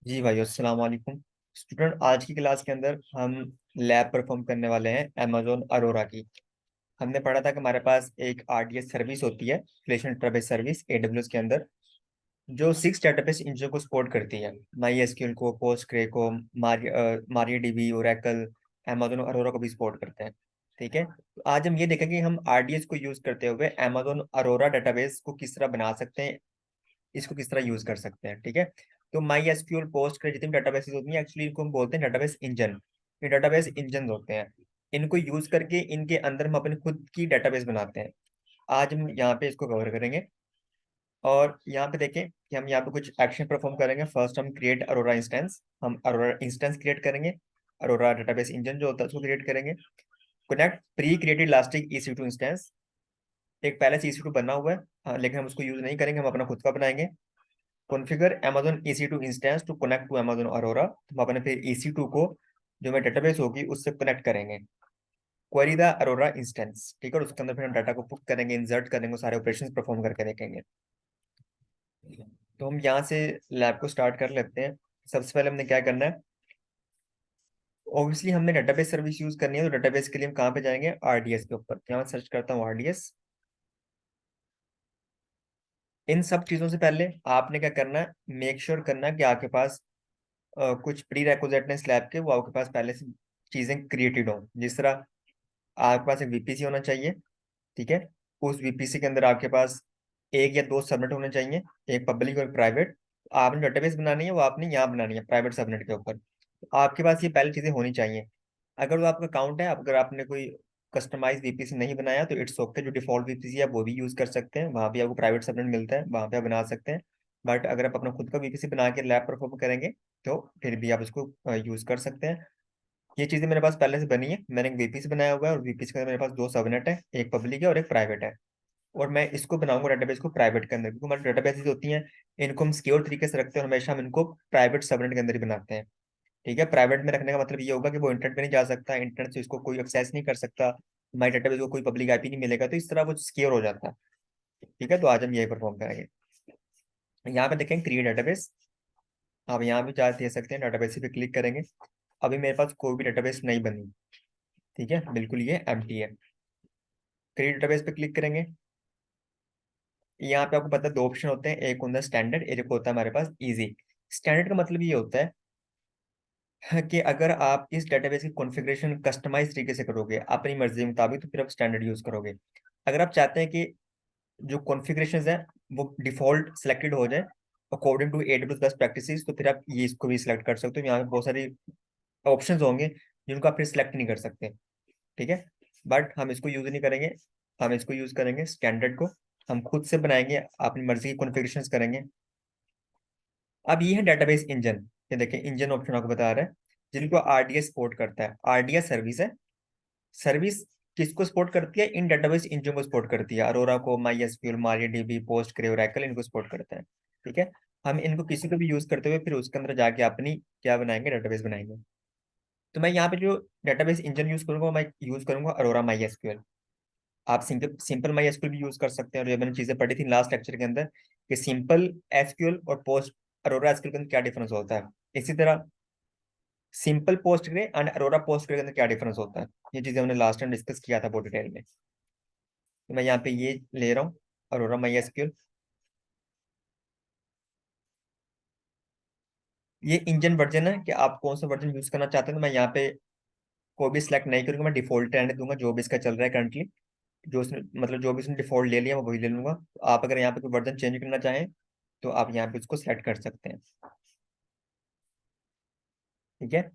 जी भाई, अस्सलाम वालेकुम। स्टूडेंट, आज की क्लास के अंदर हम लैब परफॉर्म करने वाले हैं अमेजोन अरोरा की। हमने पढ़ा था कि हमारे पास एक आरडीएस सर्विस होती है, रिलेशनल डेटाबेस सर्विस एडब्ल्यूएस के अंदर, जो 6 डेटाबेस इंजन को सपोर्ट करती है। माई एसक्यूएल को, पोस्टग्रे को, मारियाडीबी, ओरेकल, अमेजोन अरोरा को भी सपोर्ट करते हैं। ठीक है, तो आज हम ये देखेंगे कि हम आरडीएस को यूज करते हुए अमेजोन अरोरा डेटाबेस को किस तरह बना सकते हैं, इसको किस तरह यूज कर सकते हैं। ठीक है, तो माई एसक्यूएल, पोस्ट जितनी डेटाबेसेस होती हैं, एक्चुअली इनको हम बोलते हैं डेटाबेस इंजन। ये डेटाबेस इंजन होते हैं। इनको यूज करके इनके अंदर हम अपने खुद की डेटाबेस बनाते हैं। आज हम यहाँ पे इसको कवर करेंगे। और यहाँ पे देखें कि हम यहाँ पे कुछ एक्शन परफॉर्म करेंगे। फर्स्ट हम क्रिएट अरोरा इंस्टेंस, हम अरोरा इंस्टेंस क्रिएट करेंगे। अरोरा डेटाबेस इंजन जो होता है उसको क्रिएट करेंगे। Connect pre created elastic EC2 instance. एक पहले से EC2 बना हुआ है, लेकिन हम उसको यूज नहीं करेंगे, हम अपना खुद का बनाएंगे। Configure Amazon EC2 instance to connect to Amazon Aurora। तो हम अपने फिर EC2 को, जो हमारी डेटाबेस होगी, उससे कनेक्ट करेंगे। Query the Arora instance. ठीक है, और उसके अंदर फिर हम डाटा को पुट करेंगे, इंसर्ट करेंगे, सारे ऑपरेशंस परफॉर्म करके देखेंगे। तो हम यहाँ से लैब को स्टार्ट कर लेते हैं। सबसे पहले हमने क्या करना है, ऑब्वियसली हमने डेटाबेस सर्विस यूज करनी है। तो डेटाबेस के लिए हम कहाँ पे जाएंगे, आरडीएस के ऊपर। यहाँ सर्च करता हूँ आरडीएस। इन सब चीजों से पहले आपने क्या करना है, मेक श्योर करना है कि आपके पास कुछ प्री रेकोजेटनेस लैब के, वो आपके पास पहले से चीजें क्रिएटेड हो। जिस तरह आपके पास एक वीपीसी होना चाहिए। ठीक है, उस वीपीसी के अंदर आपके पास एक या दो सबनेट होने चाहिए, एक पब्लिक और प्राइवेट। आपने डेटाबेस बनानी है, वो आपने यहाँ बनानी है प्राइवेट सबनेट के ऊपर। तो आपके पास ये पहली चीजें होनी चाहिए। अगर वो आपका अकाउंट है, अगर आपने कोई कस्टमाइज वीपीसी नहीं बनाया तो इट्स ओके, जो डिफॉल्ट वीपीसी है वो भी यूज कर सकते हैं, वहाँ भी आपको प्राइवेट सबनेट मिलता है, वहाँ पे आप बना सकते हैं। बट अगर आप अपना खुद का वीपीसी बना के लैब परफॉर्म करेंगे तो फिर भी आप इसको यूज कर सकते हैं। ये चीजें मेरे पास पहले से बनी है, मैंने एक वीपीसी बनाया हुआ है, और वीपीसी के अंदर मेरे पास दो सबनेट है, एक पब्लिक है और एक प्राइवेट है। और मैं इसको बनाऊंगा डेटाबेस को प्राइवेट के अंदर, क्योंकि हमारी डेटाबेसेस होती हैं, इनको हम सिक्योर तरीके से रखते हैं, और हमेशा हम इनको प्राइवेट सबनेट के अंदर ही बनाते हैं। ठीक है, प्राइवेट में रखने का मतलब ये होगा कि वो इंटरनेट पे नहीं जा सकता, इंटरनेट से इसको कोई एक्सेस नहीं कर सकता, हमारी डेटाबेस को कोई पब्लिक आईपी नहीं मिलेगा, तो इस तरह वो सिक्योर हो जाता है। ठीक है, तो आज हम यही परफॉर्म करेंगे। यहाँ पे देखें क्रिएट डेटाबेस। आप यहाँ भी जा दे सकते हैं, डेटाबेस पे क्लिक करेंगे। अभी मेरे पास कोई भी डेटाबेस नहीं बनी। ठीक है, बिल्कुल ये एम्प्टी है। क्रिएट डेटाबेस पे क्लिक करेंगे। यहाँ पे आपको पता है दो ऑप्शन होते हैं, एक होता है स्टैंडर्ड, एक होता है हमारे पास इजी। स्टैंडर्ड का मतलब ये होता है कि अगर आप इस डेटाबेस की कॉन्फ़िगरेशन कस्टमाइज तरीके से करोगे अपनी मर्जी के मुताबिक, तो फिर आप स्टैंडर्ड यूज करोगे। अगर आप चाहते हैं कि जो कॉन्फ़िगरेशन है वो डिफॉल्ट सेलेक्टेड हो जाए according to AWS best practices, तो फिर आप ये इसको भी सिलेक्ट कर सकते हो। यहाँ पे बहुत सारी ऑप्शंस होंगे जिनको आप फिर सिलेक्ट नहीं कर सकते। ठीक है, बट हम इसको यूज नहीं करेंगे, हम इसको यूज करेंगे स्टैंडर्ड को। हम खुद से बनाएंगे, अपनी मर्जी की कॉन्फ़िगरेशंस करेंगे। अब ये है डेटाबेस इंजन। ये देखिए, इंजन ऑप्शन आपको बता रहा है जिनको आरडीएस सपोर्ट करता है। आरडीएस सर्विस है। सर्विस किसको सपोर्ट करती है, इन डेटाबेस इंजन को सपोर्ट करती है। अरोरा को, माई एसक्यूएल, मारियाडीबी, पोस्टग्रे, ओरेकल, इनको सपोर्ट करता है। ठीक है, हम इनको किसी को भी यूज करते हुए फिर उसके अंदर जाके अपनी क्या बनाएंगे, डेटाबेस बनाएंगे। तो मैं यहाँ पे जो डेटाबेस इंजन यूज करूंगा, वो मैं यूज करूंगा अरोरा माई एसक्यूएल। आप सिंपल सिंपल माई एसक्यूएल भी यूज कर सकते हैं, और ये मैंने चीजें पढ़ी थी लास्ट लेक्चर के अंदर कि सिंपल एसक्यूएल और पोस्ट अरोरा एसक्यूएल के अंदर क्या डिफरेंस होता है। इसी तरह सिंपल पोस्टग्रे एंड अरोरा पोस्टग्रे के अंदर क्या डिफरेंस होता है, ये चीजें हमने लास्ट टाइम डिस्कस किया था बहुत डिटेल में। तो मैं यहाँ पे ये ले रहा हूँ, अरोरा माई एसक्यूएल। ये इंजन वर्जन है कि आप कौन सा वर्जन यूज करना चाहते हैं। तो मैं यहाँ पे कोई भी सिलेक्ट नहीं करूंगा, मैं डिफॉल्ट रहने दूंगा जो भी इसका चल रहा है करंटली। जो उसने मतलब जो भी उसने डिफॉल्ट ले लिया मैं वही ले लूंगा। तो आप अगर यहाँ पे कोई वर्जन चेंज करना चाहें तो आप यहाँ पे उसको सेलेक्ट कर सकते हैं। ठीक है,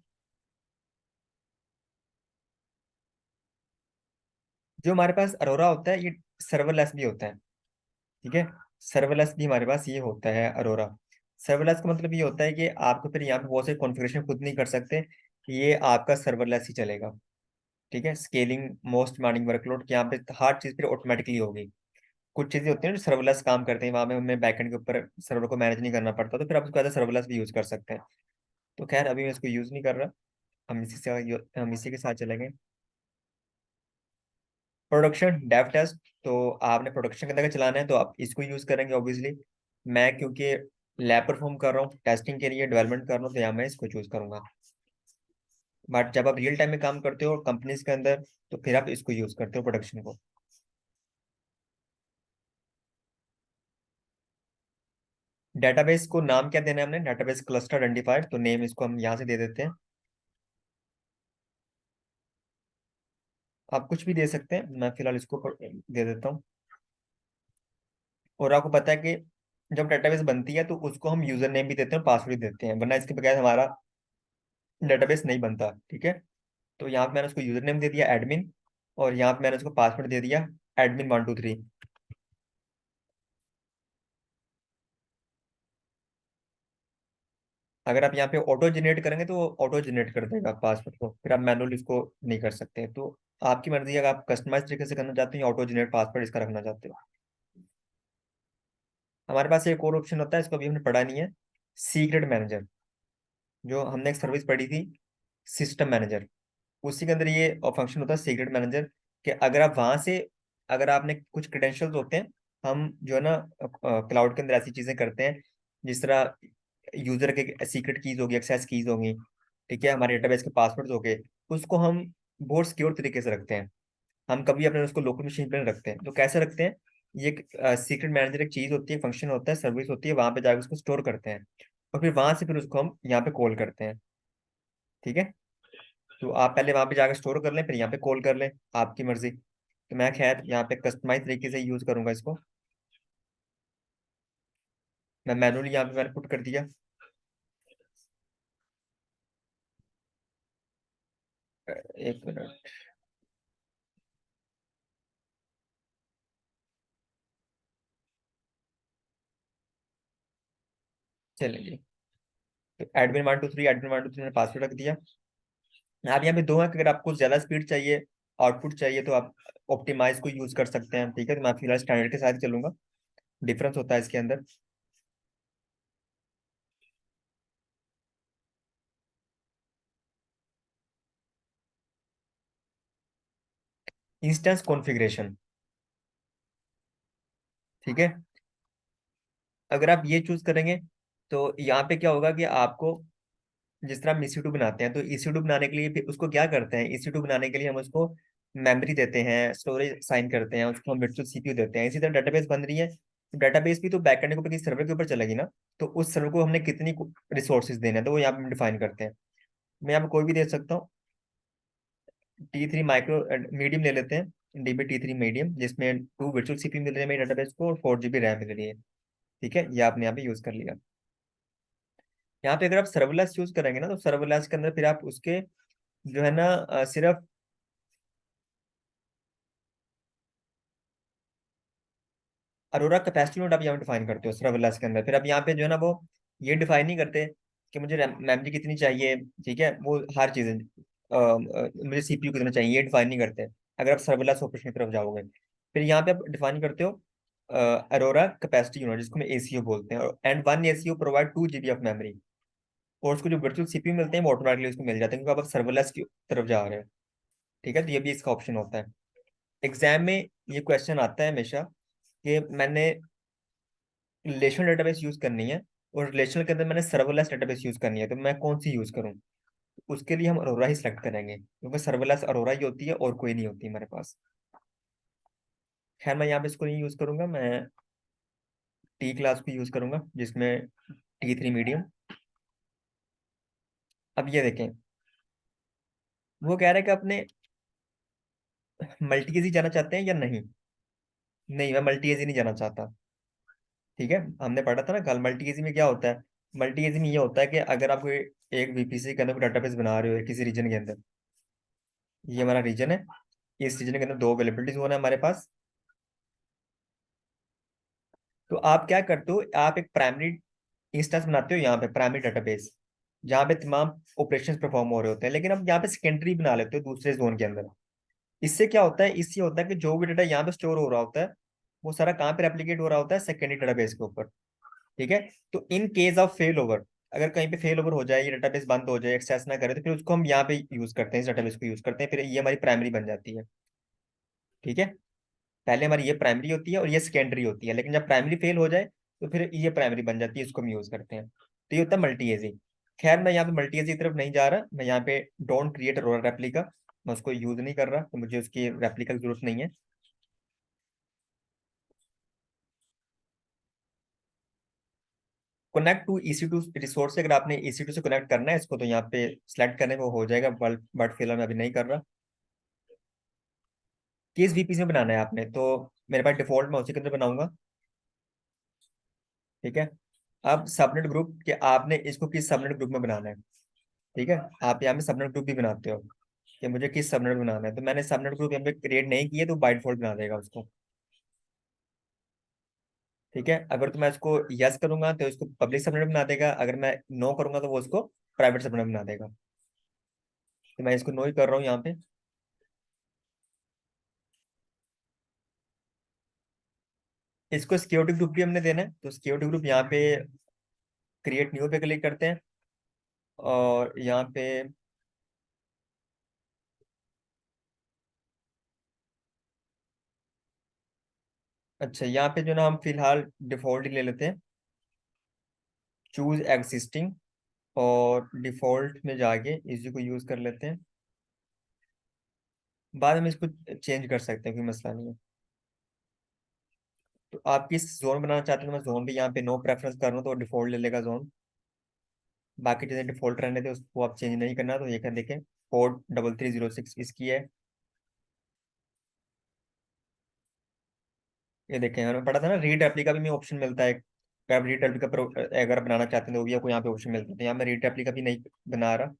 जो हमारे पास अरोरा होता है ये सर्वरलेस भी होता है। ठीक है, सर्वरलेस भी हमारे पास ये होता है अरोरा। सर्वरलेस का मतलब ये होता है कि आपको फिर यहाँ पे बहुत से कॉन्फ़िगरेशन खुद नहीं कर सकते, ये आपका सर्वरलेस ही चलेगा। ठीक है, स्केलिंग मोस्ट डिमांडिंग वर्कलोड, यहाँ पे हर चीज़ फिर ऑटोमेटिकली होगी। कुछ चीज़ें होती हैं जो सर्वरलेस काम करते हैं, वहाँ में हमें बैकएंड के ऊपर सर्वर को मैनेज नहीं करना पड़ता, तो फिर आप उसको एज सर्वरलेस भी यूज़ कर सकते हैं। तो खैर अभी मैं इसको यूज़ नहीं कर रहा, हम इसी के साथ चलेंगे। Production dev test. तो आपने प्रोडक्शन के अंदर चलाना है तो आप इसको यूज करेंगे ऑब्वियसली। मैं क्योंकि लैब परफॉर्म कर रहा हूँ टेस्टिंग के लिए, डेवलपमेंट कर रहा हूँ, तो यहाँ मैं इसको चूज करूंगा। बट जब आप रियल टाइम में काम करते हो कंपनीज के अंदर, तो फिर आप इसको यूज करते हो प्रोडक्शन को। डेटाबेस को नाम क्या देना है हमने, डेटाबेस क्लस्टर आइडेंटिफाइड, तो नेम इसको हम यहाँ से दे देते हैं। आप कुछ भी दे सकते हैं, मैं फिलहाल इसको दे देता हूँ। और आपको पता है कि जब डेटाबेस बनती है तो उसको हम यूजर नेम भी देते हैं, पासवर्ड भी देते हैं, वरना इसके बगैर हमारा डेटाबेस नहीं बनता। ठीक है, तो यहाँ पे मैंने उसको यूजर नेम दे दिया एडमिन, और यहाँ पे मैंने उसको पासवर्ड दे दिया admin123। अगर आप यहाँ पे ऑटो जनरेट करेंगे तो ऑटो जनरेट कर देगा पासवर्ड को, फिर आप मैनुअल इसको नहीं कर सकते। तो आपकी मर्जी है, अगर आप कस्टमाइज तरीके से करना चाहते हैं या ऑटो जनरेट पासवर्ड इसका रखना चाहते हो। हमारे पास एक और ऑप्शन होता है, इसको अभी हमने पढ़ा नहीं है, सीक्रेट मैनेजर। जो हमने एक सर्विस पढ़ी थी, सिस्टम मैनेजर, उसी के अंदर ये फंक्शन होता है सीक्रेट मैनेजर। कि अगर आप वहां से, अगर आपने कुछ क्रेडेंशियल्स होते हैं, हम जो है ना क्लाउड के अंदर ऐसी चीजें करते हैं, जिस तरह यूजर के सीक्रेट कीज होगी, एक्सेस कीज होंगी, ठीक है, हमारे डेटाबेस के पासवर्ड्स हो गए, उसको हम बहुत सिक्योर तरीके से रखते हैं। हम कभी अपने उसको लोकल मशीन पर नहीं रखते हैं। तो कैसे रखते हैं, ये सीक्रेट मैनेजर एक चीज होती है, फंक्शन होता है, सर्विस होती है, वहां पे जाकर उसको स्टोर करते हैं, और फिर वहां से फिर उसको हम यहाँ पे कॉल करते हैं। ठीक है, तो आप पहले वहां पे जाकर स्टोर कर लें, फिर यहाँ पे कॉल कर लें, आपकी मर्जी। तो मैं खैर यहाँ पे कस्टमाइज तरीके से यूज करूंगा इसको। मैं मैनुअली यहाँ पे मैंने पुट कर दिया। एक मिनट, चलेंगे। तो एडमिन123 मैंने पासवर्ड रख दिया। आप यहाँ पे दो है कि अगर आपको ज्यादा स्पीड चाहिए, आउटपुट चाहिए, तो आप ऑप्टिमाइज को यूज कर सकते हैं। ठीक है, तो मैं फिलहाल स्टैंडर्ड के साथ ही चलूंगा, डिफरेंस होता है इसके अंदर। इंस्टेंस कॉन्फ़िगरेशन, ठीक है, अगर आप ये चूज करेंगे तो यहाँ पे क्या होगा कि आपको, जिस तरह हम EC2 बनाते हैं, तो EC2 बनाने के लिए फिर उसको क्या करते हैं, EC2 बनाने के लिए हम उसको मेमोरी देते हैं, स्टोरेज साइन करते हैं, उसको हम वर्चुअल CPU देते हैं। इसी तरह डेटाबेस बन रही है, तो डेटाबेस भी तो बैकएंड के ऊपर किसी सर्वर के ऊपर चलेगी ना, तो उस सर्वर को हमने कितनी रिसोर्सेज देने हैं, तो वो यहाँ पे हम डिफाइन करते हैं। मैं यहाँ पे कोई भी दे सकता हूँ, T3 माइक्रो मीडियम ले लेते हैं, DB T3 मीडियम, जिसमें 2 वर्चुअल CPU मिल रही है मेरे डेटाबेस को, और 4 GB रैम मिल रही है। ठीक है, ये आपने यहाँ पे यूज कर लिया। यहाँ पे अगर आप सर्वलेस यूज करेंगे ना, तो सर्वलेस के अंदर फिर आप उसके जो है ना सिर्फ अरोरा कैपेसिटी नोड आप यहाँ डिफाइन करते हो सर्वलेस के अंदर। फिर आप यहाँ पे जो है ना वो ये डिफाइन नहीं करते कि मुझे मेमोरी कितनी चाहिए, ठीक है, वो हर चीज मुझे CPU कितना चाहिए, ये डिफाइन नहीं करते अगर आप सर्वलेस ऑपरेशन की तरफ जाओगे। फिर यहाँ पे आप डिफाइन करते हो अरोरा कैपेसिटी यूनिट, जिसको मैं ACU बोलते हैं, और and 1 ACU provide 2 GB of memory. और उसको जो वर्चुअल CPU मिलते हैं वो ऑटोमेटिकली उसको मिल जाते हैं, क्योंकि आप सर्वलेस की तरफ जा रहे हैं। ठीक है, तो ये भी इसका ऑप्शन होता है। एग्जाम में ये क्वेश्चन आता है हमेशा कि मैंने रिलेशनल डेटाबेस यूज करनी है, और रिलेशनल के अंदर मैंने सर्वलेस डेटाबेस यूज करनी है, तो मैं कौन सी यूज करूँ। उसके लिए हम अरोरा ही सिलेक्ट करेंगे, क्योंकि सर्वलेस अरोरा ही होती है और कोई नहीं होती हमारे पास। खैर मैं यहाँ पे इसको नहीं यूज करूंगा, मैं T क्लास को यूज करूंगा, जिसमें T3 मीडियम। अब ये देखें, वो कह रहे हैं कि अपने मल्टी एजी जाना चाहते हैं या नहीं। नहीं, मैं मल्टी एजी नहीं जाना चाहता। ठीक है, हमने पढ़ा था ना कल, मल्टी एजी में क्या होता है। मल्टी एजी में ये होता है कि अगर आप कोई एक VPC के अंदर डाटाबेस बना रहे हो किसी रीजन के अंदर, ये हमारा रीजन है, इस रीजन के अंदर दो अवेलेबिलिटीज होना है हमारे पास। तो आप क्या करते हो, आप एक प्राइमरी इंस्टेंस बनाते हो यहाँ पे, प्राइमरी डेटाबेस, जहाँ पे तमाम ऑपरेशंस परफॉर्म हो रहे होते हैं, लेकिन अब यहाँ पे सेकेंडरी बना लेते हो दूसरे जोन के अंदर। इससे क्या होता है, इससे होता है कि जो भी डाटा यहाँ पे स्टोर हो रहा होता है, वो सारा कहाँ पे रेप्लिकेट हो रहा होता है, सेकेंडरी डेटाबेस के ऊपर। ठीक है, तो in case of fail over, अगर कहीं पे फेल ओवर हो जाए, ये डेटाबेस बंद हो जाए, एक्सेस ना करे, तो फिर उसको हम यहाँ पे यूज करते हैं, इस डेटाबेस को यूज करते हैं, फिर ये हमारी प्राइमरी बन जाती है। ठीक है, पहले हमारी ये प्राइमरी होती है और ये सेकेंडरी होती है, लेकिन जब प्राइमरी फेल हो जाए, तो फिर ये प्राइमरी बन जाती है, इसको हम यूज करते हैं। तो ये होता है मल्टी एजी। खैर मैं यहाँ पे मल्टी एजी की तरफ नहीं जा रहा, मैं यहाँ पे डोंट क्रिएट रोलर रेप्लिका, मैं उसको यूज नहीं कर रहा, तो मुझे उसकी रेप्लिका की जरूरत नहीं है। कनेक्ट टू EC2 रिसोर्स से, अगर आपने EC2 से कनेक्ट करना है इसको, तो यहाँ पे सिलेक्ट करने को हो जाएगा, बट फिलहाल मैं अभी नहीं कर रहा। किस VPC में बनाना है आपने, तो मेरे पास डिफॉल्ट मैं उसी के अंदर बनाऊंगा। ठीक है। अब सबनेट ग्रुप कि आपने इसको किस सबनेट ग्रुप में बनाना है। ठीक है, आप यहाँ पे सबनेट ग्रुप भी बनाते हो कि मुझे किस सबनेट बनाना है, तो मैंने सबनेट ग्रुप यहाँ पे क्रिएट नहीं किया, तो बाय डिफॉल्ट बना देगा उसको। ठीक है, अगर तो मैं इसको यस करूंगा तो इसको पब्लिक सबनेट बना देगा, अगर मैं नो करूंगा तो वो उसको प्राइवेट सबनेट बना देगा। तो मैं इसको नो ही कर रहा हूँ यहाँ पे। इसको सिक्योरिटी ग्रुप भी हमने देना है, तो सिक्योरिटी ग्रुप यहाँ पे क्रिएट न्यू पे क्लिक करते हैं, और यहाँ पे अच्छा, यहाँ पे जो ना हम फिलहाल डिफॉल्ट ही ले लेते हैं, चूज एग्जिस्टिंग, और डिफॉल्ट में जाके इसी को यूज कर लेते हैं। बाद में इसको चेंज कर सकते हैं, कोई मसला नहीं है। तो आप किस जोन बनाना चाहते हैं, तो मैं जोन भी यहाँ पे नो प्रेफरेंस कर रहा हूँ, तो डिफॉल्ट ले लेगा जोन। बाकी चीजें डिफॉल्ट रहने थे, उसको आप चेंज नहीं करना, तो ये कर देखें। कोड 3306 इसकी है। ये देखें, मैंने पढ़ा था ना, रीड एप्ली का भी ऑप्शन मिलता है, अगर आप रीड एप्ली का अगर बनाना चाहते हैं तो भी आपको यहाँ पे ऑप्शन मिलता है, तो यहाँ मैं रीड एप्ली का भी नहीं बना रहा।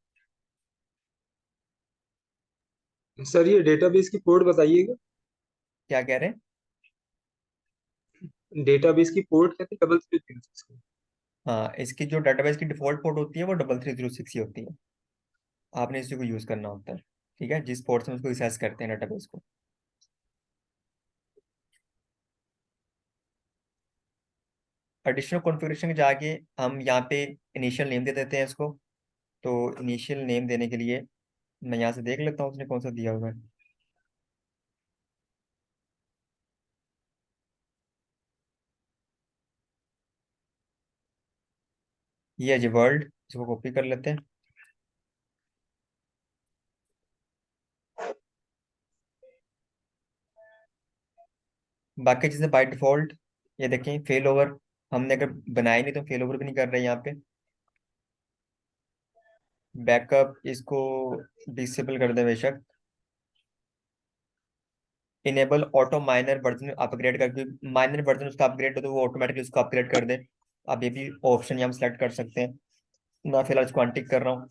सर ये डेटाबेस की पोर्ट बताइएगा। क्या कह रहे हैं। डेटाबेस की पोर्ट कहते हैं 3306 को। हाँ, इसकी जो डाटाबेस की डिफॉल्ट पोर्ट होती है वो 3306 ही होती है, आपने इसी को यूज करना होता है। ठीक है, जिस पोर्ट से उसको एक्सेस करते हैं डाटाबेस को। एडिशनल कॉन्फ़िगरेशन में जाके हम यहाँ पे इनिशियल नेम दे देते हैं इसको। तो इनिशियल नेम देने के लिए मैं यहाँ से देख लेता हूँ उसने कौन सा दिया हुआ है। ये है जी वर्ल्ड, इसको कॉपी कर लेते हैं। बाकी चीज़ें बाय डिफॉल्ट, ये देखें फेल ओवर, हमने अगर बनाया नहीं तो फेल ओवर भी नहीं कर रहे यहाँ पे। बैकअप इसको डिसेबल कर दे बेशक। Enable auto minor version upgrade करके, माइनर वर्जन उसका अपग्रेड हो तो वो ऑटोमेटिकली उसको अपग्रेड कर दे। आप ये भी ऑप्शन यहाँ सेलेक्ट कर सकते हैं। मैं फिलहाल इसको अनटिक कर रहा हूँ।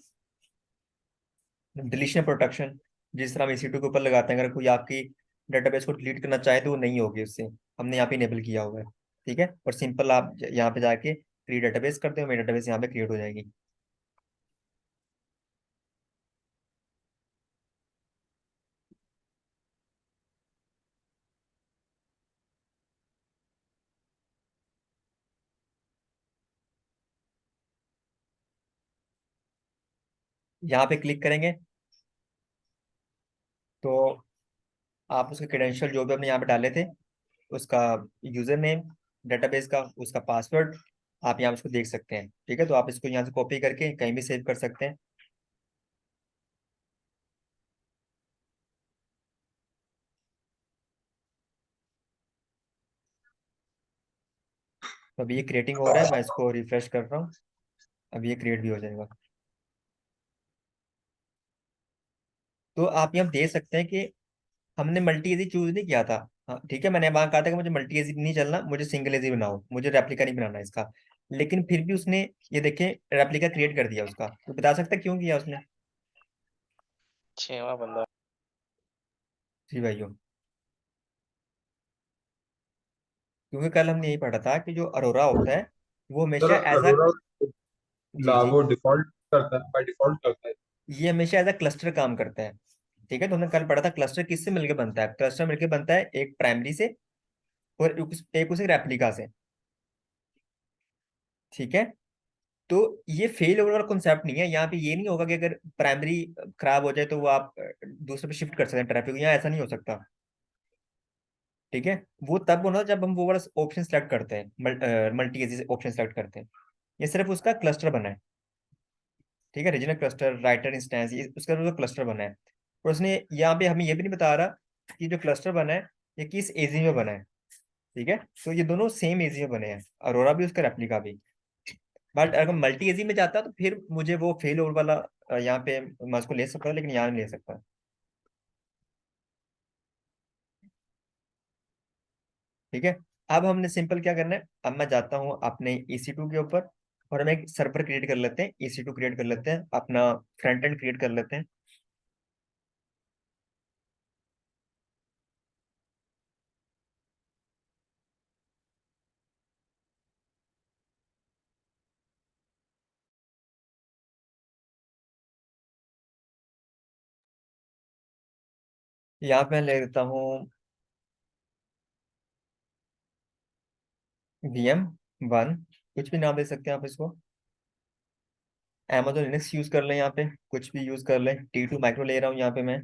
डिलीशन प्रोटेक्शन, जिस तरह हम EC2 के ऊपर लगाते हैं, अगर कोई आपकी डेटाबेस को डिलीट करना चाहे तो वो नहीं होगी उससे, हमने यहाँ पे इनेबल किया हुआ है। ठीक है, और सिंपल आप यहाँ पे जाके क्रिएट डेटाबेस करते हो, मेरी डेटाबेस यहाँ पे क्रिएट हो जाएगी। यहाँ पे क्लिक करेंगे तो आप उसके क्रेडेंशियल जो भी आपने यहाँ पे डाले थे, उसका यूजर नेम, डेटाबेस का उसका पासवर्ड, आप यहाँ पे उसको देख सकते हैं। ठीक है, तो आप इसको यहाँ से कॉपी करके कहीं भी सेव कर सकते हैं। तो अभी ये क्रिएटिंग हो रहा है, मैं इसको रिफ्रेश कर रहा हूँ, अभी ये क्रिएट भी हो जाएगा। तो आप यहाँ देख सकते हैं कि हमने मल्टी एजी चूज नहीं किया था। हाँ ठीक है, मैंने वहां कहा था कि मुझे मल्टी एजी नहीं चलना, मुझे सिंगल एजी बनाओ, मुझे रेप्लिका नहीं बनाना इसका। लेकिन फिर भी उसने, ये देखें, रेप्लिका क्रिएट कर दिया उसका, तो बता सकता है क्यों किया उसने। छेवा बंदा। जी भाइयों, क्योंकि कल हमने यही पढ़ा था कि जो अरोरा होता है वो सर हमेशा एज अ, अरोरा जी ला जी, वो डिफॉल्ट करता है, बाय डिफॉल्ट करता है। ये हमेशा एज अ क्लस्टर काम करता है। ठीक है, तो हमने कल पढ़ा था क्लस्टर किससे मिलकर बनता है, क्लस्टर मिलकर बनता है एक प्राइमरी से और एक उसे रेप्लिका से। ठीक है, तो ये फेल ओवर वाला कॉन्सेप्ट नहीं है, यहाँ पे ये नहीं होगा कि अगर प्राइमरी खराब हो जाए तो वो आप दूसरे पे शिफ्ट कर सकते हैं ट्रैफिक, यहाँ ऐसा नहीं हो सकता। ठीक है, वो तब होना जब हम वो वाला ऑप्शन सेलेक्ट करते हैं, मल्टी एजी ऑप्शन सेलेक्ट करते हैं। ये सिर्फ उसका क्लस्टर बना है। ठीक है, रीजनल क्लस्टर, राइटर इंस्टेंस, उसका जो क्लस्टर बना है। और उसने यहाँ पे हमें ये भी नहीं बता रहा कि जो क्लस्टर बना है ये किस एजी में बना है। ठीक है, तो ये दोनों सेम एजी में बने हैं, अरोरा भी उसका रेप्लिका भी। बट अगर मल्टी एजी में जाता तो फिर मुझे वो फेल ओवर वाला यहाँ पे मैं उसको ले सकता, लेकिन यहाँ नहीं ले सकता। ठीक है, अब हमने सिंपल क्या करना है, अब मैं जाता हूँ अपने EC2 के ऊपर, और हम एक सर्वर क्रिएट कर लेते हैं, EC2 क्रिएट कर लेते हैं, अपना फ्रंट एंड क्रिएट कर लेते हैं। यहाँ पे मैं ले लेता हूँ VM1, कुछ भी नाम दे सकते हैं आप इसको। Amazon लिनक्स यूज कर लें, यहाँ पे कुछ भी यूज कर लें। T2 माइक्रो ले रहा हूँ यहाँ पे मैं।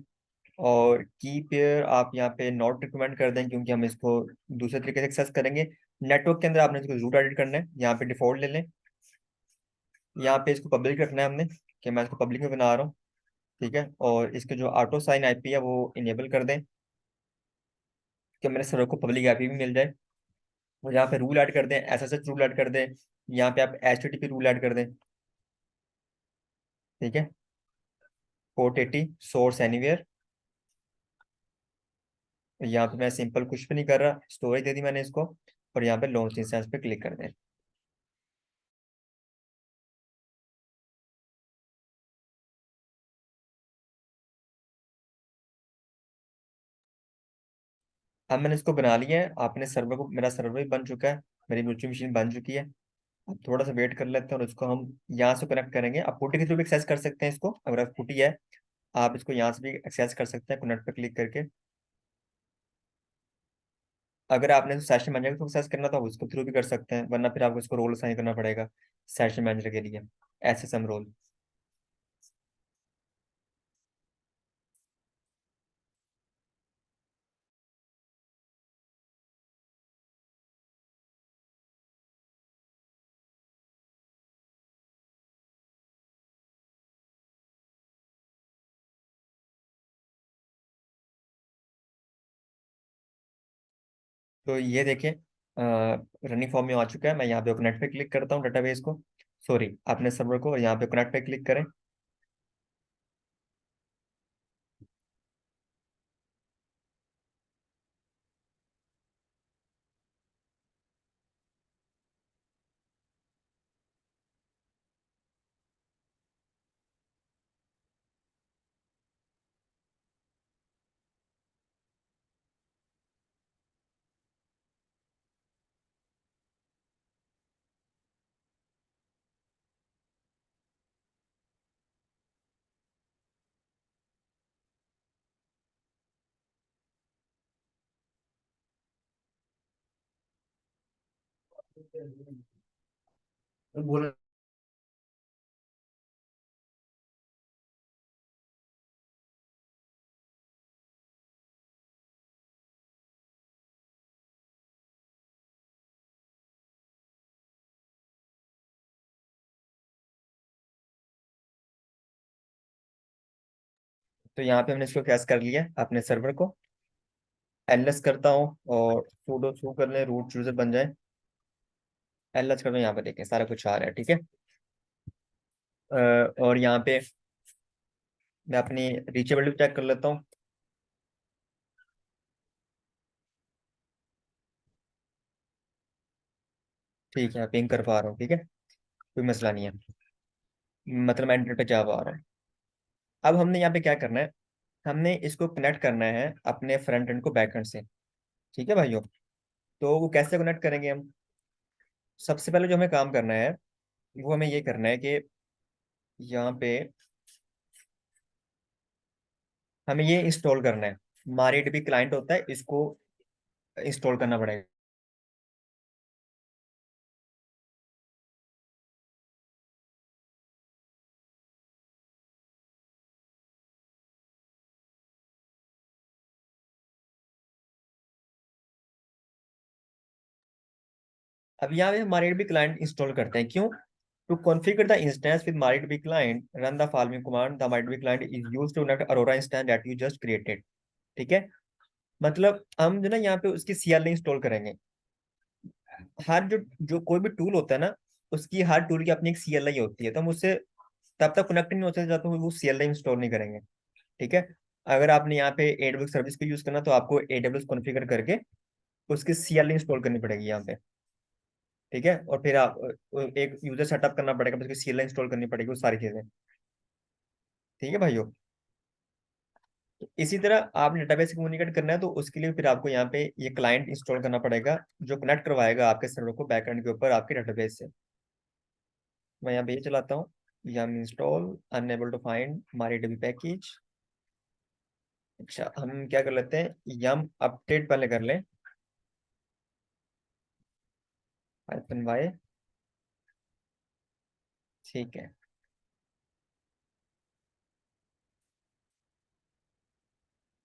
और की पेयर आप यहाँ पे नॉट रिकमेंड कर दें, क्योंकि हम इसको दूसरे तरीके से एक्सेस करेंगे। नेटवर्क के अंदर आपने इसको रूट एडिट करना है, यहाँ पे डिफॉल्ट ले लें। यहाँ पे इसको पब्लिक रखना है हमने, कि मैं इसको पब्लिक में बना रहा हूँ। ठीक है, और इसके जो ऑटो साइन IP है वो इनेबल कर दें, कि मेरे सर्वर को पब्लिक IP भी मिल जाए। और यहाँ पे रूल ऐड कर दें, SSH रूल ऐड कर दें। यहाँ पे आप HTTP रूल ऐड कर दें। ठीक है, पोर्ट 80 सोर्स एनीवेयर। यहाँ पे मैं सिंपल कुछ भी नहीं कर रहा, स्टोरेज दे दी मैंने इसको। और यहाँ पे लॉन्च इंस्टेंस पे क्लिक कर दें। अब मैंने इसको बना लिया है, आपने सर्वर को, मेरा सर्वर भी बन चुका है, मेरी वर्चुअल मशीन बन चुकी है। अब थोड़ा सा वेट कर लेते हैं और इसको हम यहाँ से कनेक्ट करेंगे। आप पुटी के थ्रू भी एक्सेस कर सकते हैं इसको, अगर आप पुटी है आप इसको यहाँ से भी एक्सेस कर सकते हैं कनेक्ट पे क्लिक करके। अगर आपने सेशन मैनेजर को एक्सेस करना तो आप उसके थ्रू भी कर सकते हैं, वरना फिर आपको इसको रोल असाइन करना पड़ेगा सेशन मैनेजर के लिए, SSM रोल। तो ये देखिए, रनिंग फॉर्म में आ चुका है। मैं यहाँ पे कनेक्ट पे क्लिक करता हूँ डेटाबेस को, सॉरी अपने सर्वर को, और यहाँ पे कनेक्ट पे क्लिक करें। बोल। तो यहाँ पे हमने इसको क्रैश कर लिया अपने सर्वर को। एलएस करता हूँ और सूडो थ्रू कर ले, रूट यूजर बन जाए। एलएस करता हूँ, यहाँ पे देखें सारा कुछ आ रहा है। ठीक है, और यहाँ पे मैं अपनी रीचेबिलिटी चेक कर लेता हूँ। ठीक है, पिंग कर पा रहा हूँ। ठीक है, कोई मसला नहीं है, मतलब मैं इंटरनेट पे जा पा रहा हूँ। अब हमने यहाँ पे क्या करना है, हमने इसको कनेक्ट करना है अपने फ्रंट एंड को बैक एंड से। ठीक है भाइयों, तो वो कैसे कनेक्ट करेंगे हम। सबसे पहले जो हमें काम करना है वो हमें ये करना है कि यहाँ पे हमें ये इंस्टॉल करना है। MariaDB क्लाइंट होता है, इसको इंस्टॉल करना पड़ेगा। अब यहाँ पे हम MariaDB क्लाइंट इंस्टॉल करते हैं, क्यों? To configure the instance with MariaDB client, run the following command, the MariaDB client is used to connect Aurora instance that you just created. ठीक है, मतलब हम जो ना यहाँ पे उसकी CLI इंस्टॉल करेंगे। हर जो जो कोई भी टूल होता है ना, उसकी हर टूल की अपनी एक CLI होती है, तो हम उससे तब तक कनेक्ट नहीं होते जब तक वो CLI इंस्टॉल नहीं करेंगे। ठीक है, अगर आपने यहाँ पे AWS सर्विस को यूज करना तो आपको AWS कॉन्फ़िगर करके उसकी CLI इंस्टॉल करनी पड़ेगी यहाँ पे। ठीक है, और फिर आप एक यूजर सेटअप करना पड़ेगा, फिर उसकी CLI इंस्टॉल करनी पड़ेगी, वो सारी चीजें। ठीक है भाइयों, तो इसी तरह आपने डेटाबेस से कम्युनिकेट करना है तो उसके लिए फिर आपको यहाँ पे ये क्लाइंट इंस्टॉल करना पड़ेगा, जो कनेक्ट करवाएगा आपके सर्वर को बैकएंड के ऊपर आपके डेटाबेस से। मैं यहाँ पे ये चलाता हूँ, yum install unable to find MariaDB package. अच्छा, हम क्या कर लेते हैं, yum अपडेट पहले कर लें, -y। ठीक है,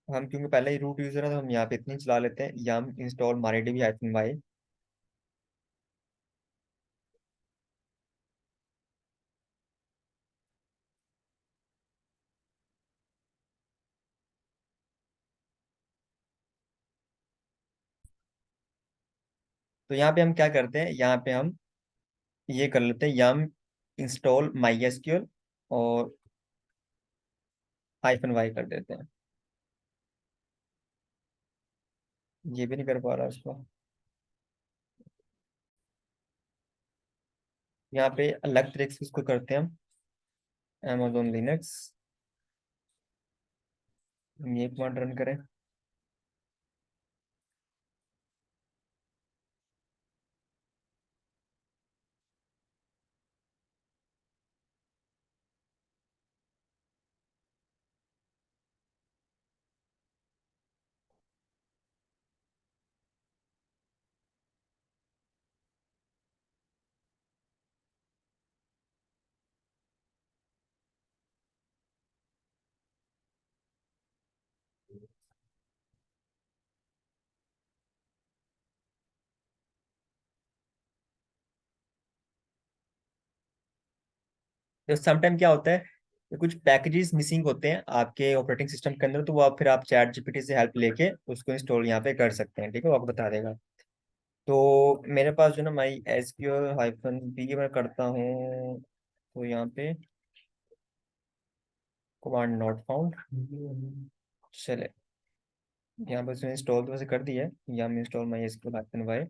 हम क्योंकि पहले ही रूट यूजर है तो हम यहाँ पे इतनी चला लेते हैं, yum इंस्टॉल MariaDB-y। तो यहाँ पे हम क्या करते हैं, यहाँ पे हम ये कर लेते हैं, yum इंस्टॉल MySQL और -y कर देते हैं। ये भी नहीं कर पा रहा उसको। यहाँ पे अलग तरीके से इसको करते हैं हम, Amazon लिनक्स, हम ये कमांड रन करें। तो समटाइम क्या होता है कि कुछ पैकेजेस मिसिंग होते हैं आपके ऑपरेटिंग सिस्टम के अंदर, तो वो आप फिर आप चैट जीपीटी से हेल्प लेके उसको इंस्टॉल यहाँ पे कर सकते हैं। ठीक है, वो आपको बता देगा। तो मेरे पास जो ना MySQL-b मैं करता हूँ, तो यहाँ पे कमांड नॉट फाउंड। चले, यहाँ पे उसने इंस्टॉल तो वैसे कर दिया है, या मैं इंस्टॉल MySQL-y।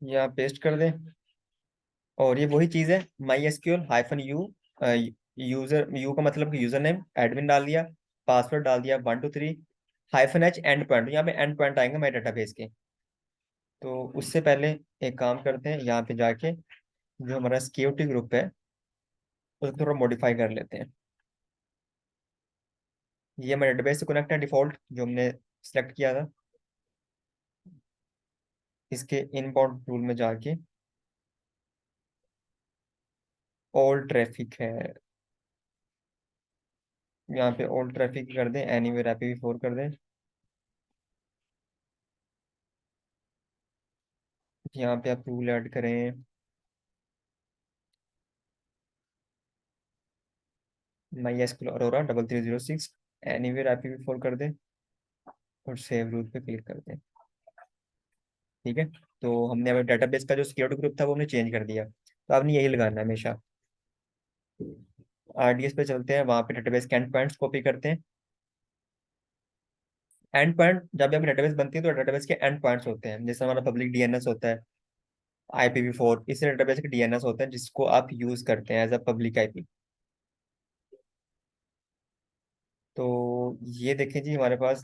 या पेस्ट कर दें, और ये वही चीज़ है, MySQL-u, यूजर यू का मतलब कि यूजर नेम एडमिन डाल दिया, पासवर्ड डाल दिया 123, -h एंड पॉइंट, यहाँ पे एंड पॉइंट आएंगे मेरे डेटाबेस के। तो उससे पहले एक काम करते हैं, यहाँ पे जाके जो हमारा सिक्योरिटी ग्रुप है उसको थोड़ा मॉडिफाई कर लेते हैं। ये हमारे डेटाबेस से कनेक्ट है, डिफॉल्ट जो हमने सेलेक्ट किया था। इसके इनबाउंड टूल में जाके ऑल ट्रैफिक है, यहाँ पे ऑल ट्रैफिक कर दें, एनीवेयर IPv4 कर दें। यहाँ पे आप टूल ऐड करें, MySQL अरोरा 3306, एनीवेयर IPv4 कर दें और सेव रूल पे क्लिक कर दें। ठीक है, तो हमने अपने डेटाबेस का जो सिक्योरिटी ग्रुप था वो हमने चेंज कर दिया, तो आपने यही लगाना है हमेशा। RDS पे चलते हैं, वहाँ पे डेटाबेस के एंड पॉइंट्स कॉपी करते हैं। एंड पॉइंट जब भी आपकी डेटाबेस बनती है तो डेटाबेस के एंड पॉइंट्स होते हैं, जैसे हमारा पब्लिक DNS होता है, IPv4, इसी डेटाबेस के DNS होते हैं जिसको आप यूज करते हैं एज अ पब्लिक IP। तो ये देखें जी, हमारे पास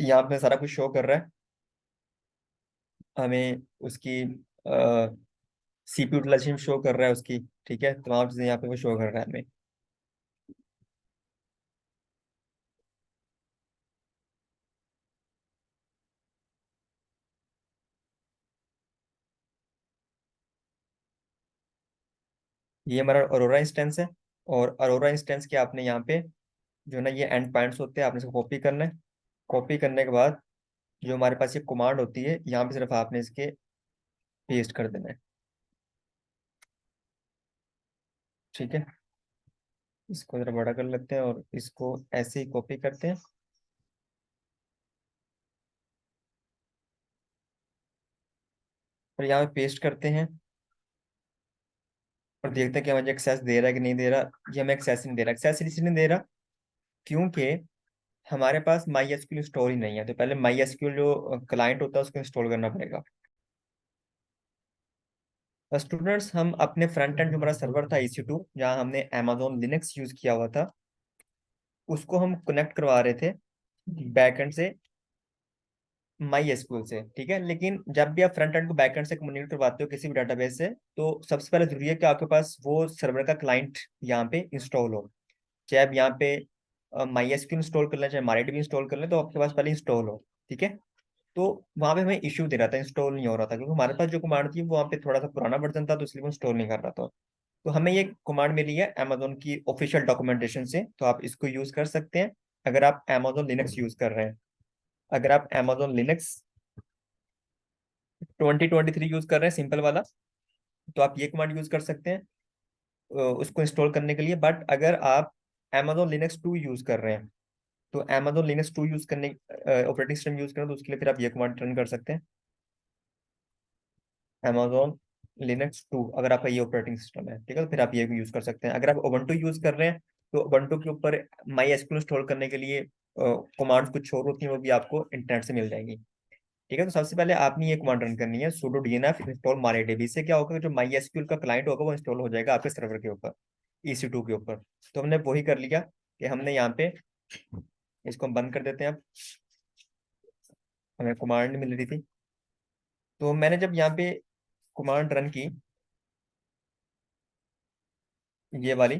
यहाँ पे सारा कुछ शो कर रहा है हमें, उसकी CPU यूटिलाइजेशन शो कर रहा है उसकी। ठीक है, तमाम चीजें यहाँ पे वो शो कर रहा है हमें। ये हमारा अरोरा इंस्टेंस है। और अरोरा इंस्टेंस के आपने यहाँ पे जो ना ये एंड पॉइंट्स होते हैं, आपने इसको कॉपी करना है। कॉपी करने के बाद जो हमारे पास ये कमांड होती है, यहाँ पे सिर्फ आपने इसके पेस्ट कर देना है। ठीक है, इसको जरा बड़ा कर लेते हैं और इसको ऐसे ही कॉपी करते हैं। और यहाँ पे पेस्ट करते हैं और देखते हैं कि हमें एक्सेस दे रहा है कि नहीं दे रहा। ये हमें एक्सेस नहीं दे रहा। एक्सेस इसलिए नहीं दे रहा क्योंकि हमारे पास माई एसक्यूएल स्टोर ही नहीं है। तो पहले माई एसक्यूएल जो क्लाइंट होता है उसको इंस्टॉल करना पड़ेगा। स्टूडेंट्स, हम अपने फ्रंट एंड जो हमारा सर्वर था EC2, जहाँ हमने अमेजोन लिनक्स यूज किया हुआ था, उसको हम कनेक्ट करवा रहे थे बैकएंड से माई एसक्यूएल से। ठीक है, लेकिन जब भी आप फ्रंट एंड को बैकएंड से कम्युनिकेट करवाते हो किसी भी डेटाबेस से, तो सबसे पहले जरूरी है कि आपके पास वो सर्वर का क्लाइंट यहाँ पे इंस्टॉल हो। चाहे आप यहाँ पे माई एसक्यूएल इंस्टॉल कर लें, चाहे MariaDB इंस्टॉल कर लें, तो आपके पास पहले इंस्टॉल हो। ठीक है, तो वहां पे हमें इश्यू दे रहा था, इंस्टॉल नहीं हो रहा था, क्योंकि हमारे पास जो कमांड थी वो वहाँ पे थोड़ा सा पुराना वर्जन था, तो इसलिए वो इंस्टॉल नहीं कर रहा था। तो हमें ये कमांड मिली है अमेजोन की ऑफिशियल डॉक्यूमेंटेशन से, तो आप इसको यूज कर सकते हैं अगर आप अमेजोन लिनक्स यूज कर रहे हैं। अगर आप अमेजोन लिनक्स 2023 यूज कर रहे हैं सिंपल वाला, तो आप ये कमांड यूज कर सकते हैं उसको इंस्टॉल करने के लिए। बट अगर आप अमेजोन लिनक्स 2 यूज कर रहे हैं, तो अमेजोन लिनक्स 2 यूज करने ऑपरेटिंग सिस्टम यूज करें, तो उसके लिए फिर आप ये कमांड रन कर सकते हैं, अमेजोन लिनक्स 2। अगर आपका ये ऑपरेटिंग सिस्टम है, ठीक है, तो फिर आप ये भी यूज कर सकते हैं। अगर आप उबंटू यूज कर रहे हैं, तो उबंटू के ऊपर माई एसक्यूएल इंस्टॉल करने के लिए कमांड्स कुछ और होती हैं, वो भी आपको इंटरनेट से मिल जाएंगी। ठीक है, तो सबसे पहले आपने ये कमांड रन करनी है, sudo dnf इंस्टॉल MariaDB। इससे क्या होगा कि जो माई एसक्यूएल का क्लाइंट होगा वो इंस्टॉल हो जाएगा आपके सर्वर के ऊपर, EC2 के ऊपर। तो हमने वही कर लिया कि हमने यहाँ पे इसको हम बंद कर देते हैं। अब हमें कमांड मिल रही थी, तो मैंने जब यहाँ पे कमांड रन की ये वाली,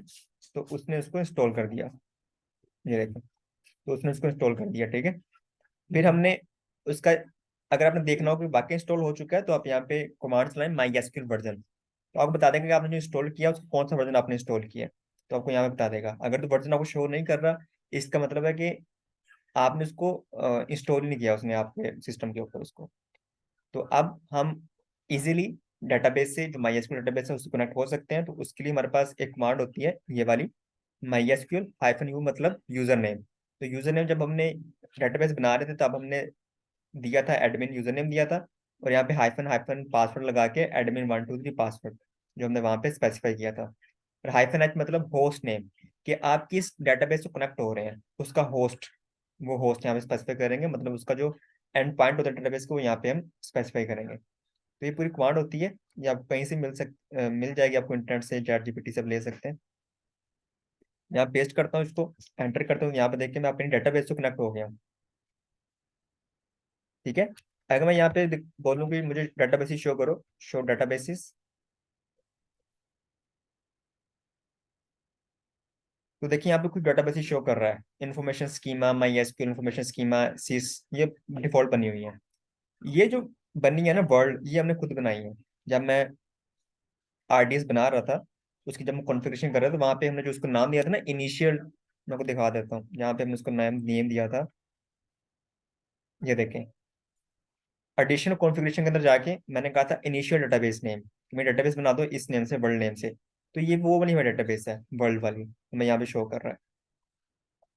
तो उसने उसको इंस्टॉल कर दिया। ये देखो, तो उसने उसको इंस्टॉल कर दिया। ठीक है, फिर हमने उसका, अगर आपने देखना हो कि वाकई इंस्टॉल हो चुका है, तो आप यहाँ पे कमांड चलाएं माई एसक्यूएल वर्जन, तो आपको बता देगा कि आपने जो इंस्टॉल किया उसका कौन सा वर्जन आपने इंस्टॉल किया है। तो आपको यहाँ पे बता देगा। अगर तो वर्जन आपको शो नहीं कर रहा, इसका मतलब है कि आपने उसको इंस्टॉल ही नहीं किया उसने आपके सिस्टम के ऊपर उसको। तो अब हम इजीली डेटाबेस से, जो माई एसक्यूएल डेटाबेस है, उससे कनेक्ट हो सकते हैं। तो उसके लिए हमारे पास एक कमांड होती है ये वाली, माई एसक्यूएल -u, मतलब यूजर नेम। तो यूजर नेम जब हमने डेटाबेस बना रहे थे, तब हमने दिया था एडमिन यूजर नेम दिया था, और यहाँ पे हाइफन हाइफन पासवर्ड लगा के admin123 पासवर्ड जो हमने वहाँ पे स्पेसिफाई किया था। और -h मतलब होस्ट नेम, कि आप किस डेटाबेस से कनेक्ट हो रहे हैं उसका होस्ट, वो होस्ट यहाँ पे स्पेसिफाई करेंगे, मतलब उसका जो एंड पॉइंट होता है डेटाबेस को, वो यहाँ पे हम स्पेसिफाई करेंगे। तो ये पूरी कमांड होती है, ये आप कहीं से मिल जाएगी आपको, इंटरनेट से, ChatGPT से आप ले सकते हैं। यहाँ पेस्ट करता हूँ, इसको एंटर करता हूँ, यहाँ पे देखिए मैं अपनी डेटाबेस से कनेक्ट हो गया हूँ। ठीक है, अगर मैं यहाँ पे बोलूँ कि मुझे डेटाबेसिस शो करो, शो डेटाबेसिस, तो देखिए यहाँ पे कुछ डेटाबेसिस शो कर रहा है, information schema, My SQL information schema, sys, ये डिफॉल्ट बनी हुई है। ये जो बनी है ना वर्ल्ड, ये हमने खुद बनाई है। जब मैं RDS बना रहा था, उसकी जब मैं कॉन्फ़िगरेशन कर रहा था, तो वहाँ पे हमने जो उसको नाम दिया था ना, इनिशियल, मैं आपको दिखा देता हूँ, यहाँ पे हमने उसको नेम दिया था, ये देखें। एडिशनल कॉन्फ़िगरेशन के अंदर जाके मैंने कहा था इनिशियल डेटाबेस नेम, कि मैं डेटाबेस बना दो इस नेम से, वर्ल्ड नेम से। तो ये वो वाली मेरी डेटाबेस है, वर्ल्ड वाली, तो मैं यहाँ पे शो कर रहा है।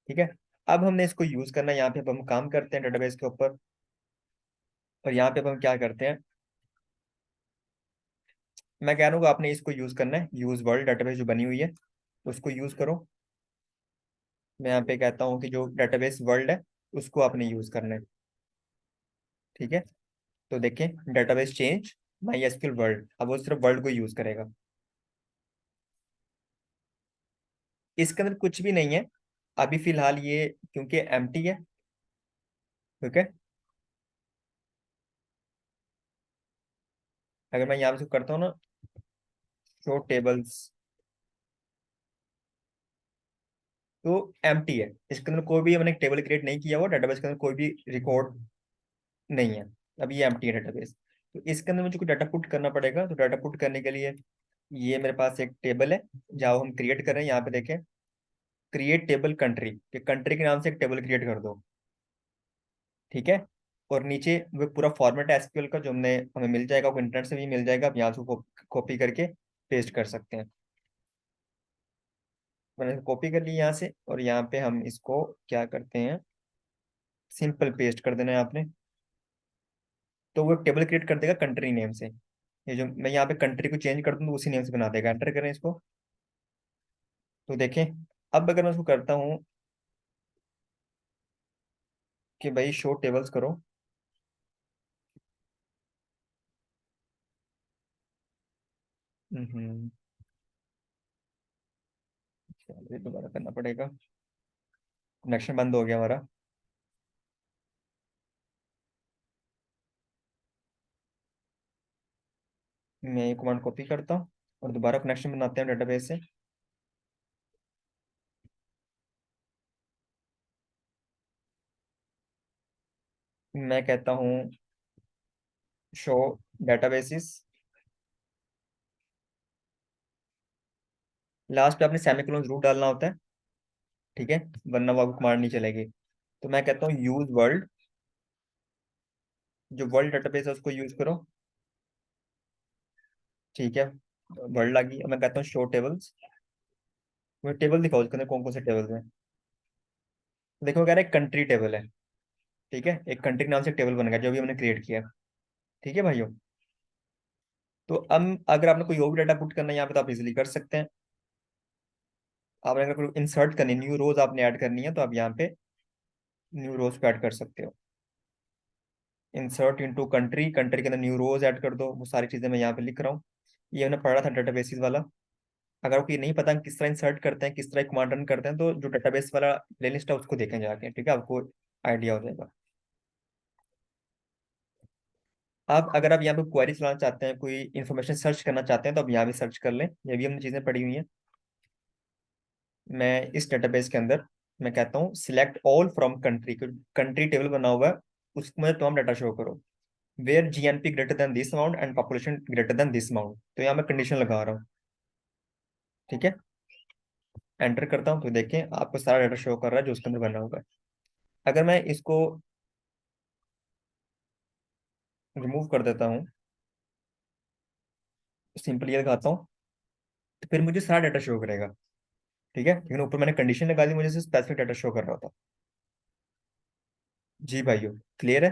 ठीक है, अब हमने इसको यूज करना है। यहाँ पे अब हम काम करते हैं डेटाबेस के ऊपर, और यहाँ पे अब हम क्या करते हैं, मैं कह रहा हूँ आपने इसको यूज करना है, यूज वर्ल्ड डेटाबेस जो बनी हुई है उसको यूज करो। मैं यहाँ पे कहता हूँ कि जो डेटाबेस वर्ल्ड है उसको आपने यूज करना है। ठीक है, तो देखें, database change my SQL world, अब वो सिर्फ वर्ल्ड को यूज करेगा। इसके अंदर कुछ भी नहीं है अभी फिलहाल, ये क्योंकि एम्प्टी है। ठीक है, अगर मैं यहाँ से करता हूँ ना, शो टेबल्स, तो एम्प्टी है। इसके अंदर कोई भी हमने टेबल क्रिएट नहीं किया हुआ, डेटाबेस के अंदर कोई भी रिकॉर्ड नहीं है। अब ये एम्प्टी है डेटाबेस। तो इसके अंदर मुझे कुछ डाटा पुट करना पड़ेगा। तो डाटा पुट करने के लिए ये मेरे पास एक टेबल है जहाँ हम क्रिएट कर रहे हैं। यहाँ पे देखें, क्रिएट टेबल कंट्री, कि कंट्री के नाम से एक टेबल क्रिएट कर दो। ठीक है। और नीचे वो पूरा फॉर्मेट है एसक्यूएल का, जो हमें मिल जाएगा, वो इंटरनेट से भी मिल जाएगा। आप यहाँ से कॉपी करके पेस्ट कर सकते हैं। मैंने कॉपी कर ली यहाँ से, और यहाँ पे हम इसको क्या करते हैं, सिंपल पेस्ट कर देना है आपने। तो वो टेबल क्रिएट कर देगा कंट्री नेम से। ये जो मैं यहाँ पे कंट्री को चेंज कर दूँ तो उसी नेम से बना देगा। एंटर करें इसको, तो देखें। अब अगर मैं उसको करता हूँ कि भाई शो टेबल्स करो, हम्म, चलिए दोबारा करना पड़ेगा। कनेक्शन बंद हो गया हमारा। मैं ये कमांड कॉपी करता हूँ और दोबारा कनेक्शन बनाते हैं डेटाबेस से। मैं कहता हूँ शो डेटाबेसिस। लास्ट पे आपने सेमीकोलन जरूर डालना होता है, ठीक है, वरना वो आपको कमांड नहीं चलेगी। तो मैं कहता हूँ यूज वर्ल्ड, जो वर्ल्ड डेटाबेस है उसको यूज करो। ठीक है, वर्ल्ड आ गई। अब मैं कहता हूँ शो टेबल्स। वो टेबल दिखाओ उसके अंदर कौन कौन से टेबल्स हैं। देखो कह रहा है कंट्री टेबल है। ठीक है, एक कंट्री के नाम से टेबल बन गया जो भी हमने क्रिएट किया। ठीक है भाइयों। तो अब अगर आपने कोई और भी डाटा पुट करना है यहाँ पे तो आप इजिली कर सकते हैं। आपने अगर कोई इंसर्ट करनी, न्यू रोज आपने ऐड करनी है, तो आप यहाँ पे न्यू रोज को ऐड कर सकते हो। इंसर्ट इनटू कंट्री, कंट्री के अंदर न्यू रोज ऐड कर दो। वो सारी चीजें मैं यहाँ पे लिख रहा हूँ। ये हमने पढ़ा था डेटाबेसिस वाला। अगर आपको ये नहीं पता हम किस तरह इंसर्ट करते हैं, किस तरह कमांड रन करते हैं, तो जो डेटाबेस वाला प्लेलिस्ट है उसको देखें जाके। ठीक है, आपको आइडिया हो जाएगा। आप अगर आप यहाँ पे क्वेरी चलाना चाहते हैं, कोई इन्फॉर्मेशन सर्च करना चाहते हैं, तो आप यहाँ भी सर्च कर लें। ये भी हमने चीजें पढ़ी हुई हैं। मैं इस डेटाबेस के अंदर मैं कहता हूँ select all from country, country table बना हुआ है, उसमें तमाम डाटा शो करो। Where GNP greater than this amount and population greater than this amount. तो यहाँ मैं कंडीशन लगा रहा हूँ। ठीक है, एंटर करता हूँ तो देखें आपको सारा डाटा शो कर रहा है जो उसके अंदर बना हुआ है। अगर मैं इसको रिमूव कर देता हूँ, सिंपल ये लगाता हूँ, तो फिर मुझे सारा डाटा शो करेगा। ठीक है, लेकिन ऊपर मैंने कंडीशन लगा दी, मुझे सिर्फ स्पेसिफिक डाटा शो कर रहा था। जी भाइयों, क्लियर है।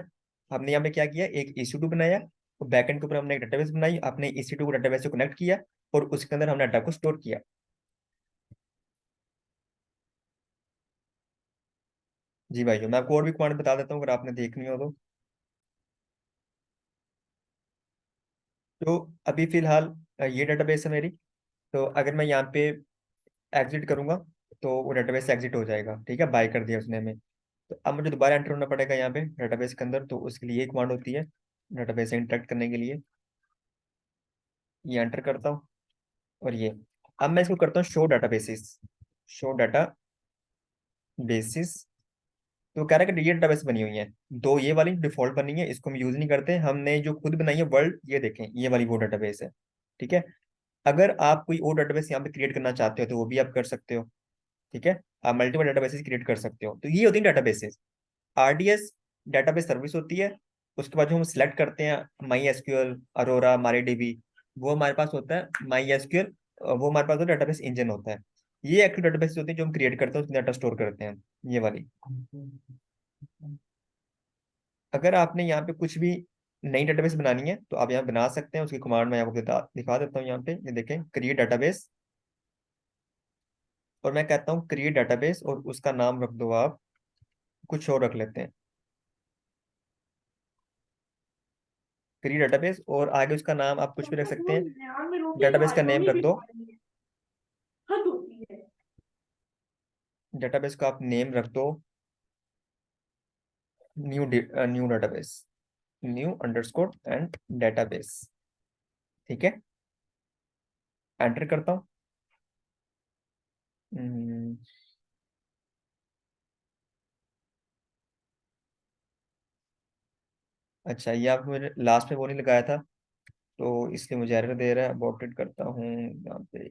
हमने यहाँ पे क्या किया, एक EC2 बनाया, और बैकएंड के ऊपर हमने एक डेटाबेस बनाई। आपने EC2 को डेटाबेस से कनेक्ट किया, और उसके अंदर हमने डाटा को स्टोर किया। जी भाइयों, मैं आपको और भी कमांड बता देता हूँ अगर आपने देखनी हो तो। तो अभी फिलहाल ये डेटाबेस है मेरी। तो अगर मैं यहाँ पे एग्जिट करूंगा, तो वो डेटाबेस से एग्जिट हो जाएगा। ठीक है, बाय कर दिया उसने हमें। तो अब मुझे दोबारा एंटर होना पड़ेगा यहाँ पे डेटाबेस के अंदर। तो उसके लिए एक कमांड होती है डेटाबेस से इंटरेक्ट करने के लिए। ये एंटर करता हूँ, और ये, अब मैं इसको करता हूँ show databases. Show data bases. तो कह रहा है कि ये डेटाबेस बनी हुई है। दो ये वाली डिफॉल्ट बनी है, इसको हम यूज नहीं करते। हमने जो खुद बनाई है वर्ल्ड, ये देखें, ये वाली वो डेटाबेस है। ठीक है, अगर आप कोई और डेटाबेस यहाँ पे क्रिएट करना चाहते हो तो वो भी आप कर सकते हो। ठीक है, आप मल्टीपल डेटाबेसेस क्रिएट कर सकते हो। तो ये होती है डेटाबेसेस। RDS डेटाबेस सर्विस होती है। उसके बाद जो हम सिलेक्ट करते हैं माई एसक्यूएल, अरोरा, MariaDB, वो हमारे पास होता है माई एसक्यूएल। वो हमारे पास डेटाबेस इंजन होता है। ये एक्टिव डेटाबेस होती है जो हम क्रिएट करते हैं, उसमें डाटा स्टोर करते हैं, ये वाली। अगर आपने यहाँ पे कुछ भी नई डेटाबेस बनानी है तो आप यहाँ बना सकते हैं। उसकी कमांड मैं आपको दिखा देता हूँ। यहाँ पे ये देखें, क्रिएट डेटाबेस, और मैं कहता हूँ क्रिएट डेटाबेस, और उसका नाम रख दो आप, कुछ और रख लेते हैं, क्रिएट डेटाबेस। और आगे उसका नाम आप कुछ भी रख सकते हैं। डेटाबेस का नेम रख दो, डेटाबेस का आप नेम रख दो new new database, new underscore and database. ठीक है, एंटर करता हूँ। हम्म, अच्छा, ये आप मेरे लास्ट में वो नहीं लगाया था, तो इसलिए मुझे एरर दे रहा है। अबॉर्टेड करता हूँ यहाँ पे।